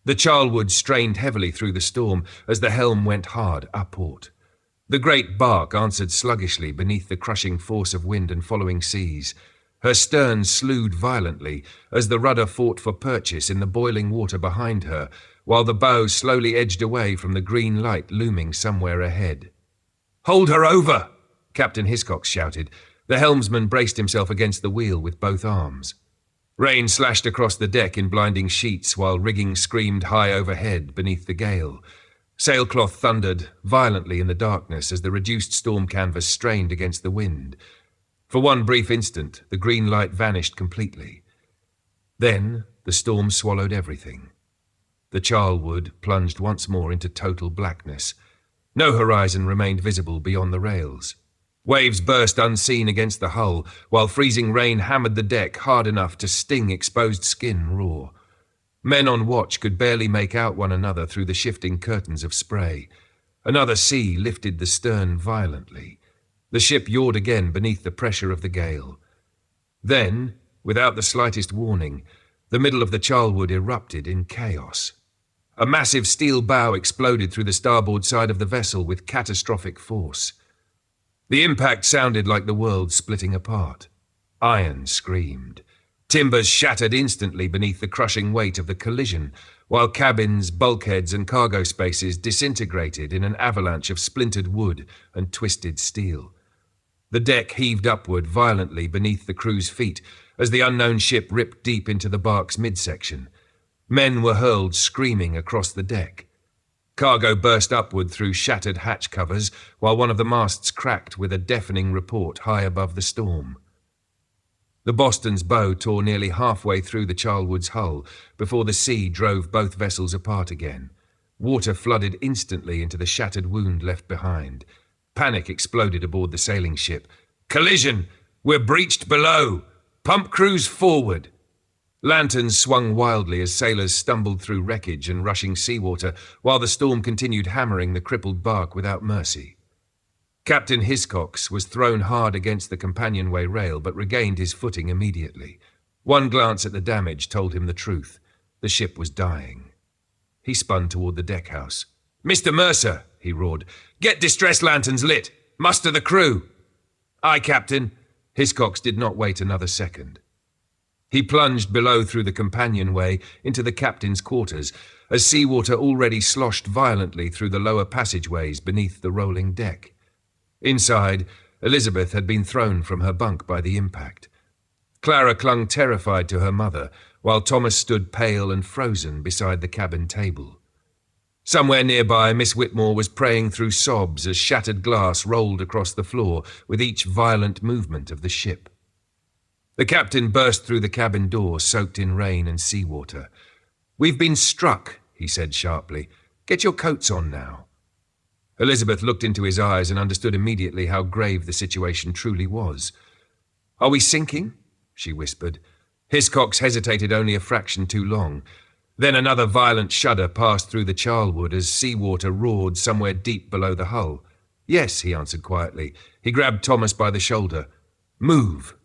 The Charlwood strained heavily through the storm as the helm went hard upport. The great bark answered sluggishly beneath the crushing force of wind and following seas. Her stern slewed violently as the rudder fought for purchase in the boiling water behind her, while the bow slowly edged away from the green light looming somewhere ahead. "Hold her over!" Captain Hiscocks shouted. The helmsman braced himself against the wheel with both arms. Rain slashed across the deck in blinding sheets while rigging screamed high overhead beneath the gale. Sailcloth thundered violently in the darkness as the reduced storm canvas strained against the wind. For one brief instant, the green light vanished completely. Then the storm swallowed everything. The Charlwood plunged once more into total blackness. No horizon remained visible beyond the rails. Waves burst unseen against the hull, while freezing rain hammered the deck hard enough to sting exposed skin raw. Men on watch could barely make out one another through the shifting curtains of spray. Another sea lifted the stern violently. The ship yawed again beneath the pressure of the gale. Then, without the slightest warning, the middle of the Charlwood erupted in chaos. A massive steel bow exploded through the starboard side of the vessel with catastrophic force. The impact sounded like the world splitting apart. Iron screamed. Timbers shattered instantly beneath the crushing weight of the collision, while cabins, bulkheads, and cargo spaces disintegrated in an avalanche of splintered wood and twisted steel. The deck heaved upward violently beneath the crew's feet as the unknown ship ripped deep into the bark's midsection. Men were hurled screaming across the deck. Cargo burst upward through shattered hatch covers, while one of the masts cracked with a deafening report high above the storm. The Boston's bow tore nearly halfway through the Charlwood's hull before the sea drove both vessels apart again. Water flooded instantly into the shattered wound left behind. Panic exploded aboard the sailing ship. "Collision! We're breached below! Pump crews forward!" Lanterns swung wildly as sailors stumbled through wreckage and rushing seawater, while the storm continued hammering the crippled bark without mercy. Captain Hiscocks was thrown hard against the companionway rail but regained his footing immediately. One glance at the damage told him the truth. The ship was dying. He spun toward the deckhouse. "Mr. Mercer," he roared, "get distress lanterns lit! Muster the crew!" "Aye, Captain." Hiscocks did not wait another second. He plunged below through the companionway into the captain's quarters, as seawater already sloshed violently through the lower passageways beneath the rolling deck. Inside, Elizabeth had been thrown from her bunk by the impact. Clara clung terrified to her mother, while Thomas stood pale and frozen beside the cabin table. Somewhere nearby, Miss Whitmore was praying through sobs as shattered glass rolled across the floor with each violent movement of the ship. The captain burst through the cabin door, soaked in rain and seawater. "We've been struck," he said sharply. "Get your coats on now." Elizabeth looked into his eyes and understood immediately how grave the situation truly was. "Are we sinking?" she whispered. Hiscocks hesitated only a fraction too long. Then another violent shudder passed through the Charlwood as seawater roared somewhere deep below the hull. "Yes," he answered quietly. He grabbed Thomas by the shoulder. "Move."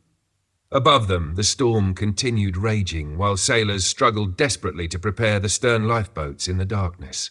Above them, the storm continued raging, while sailors struggled desperately to prepare the stern lifeboats in the darkness.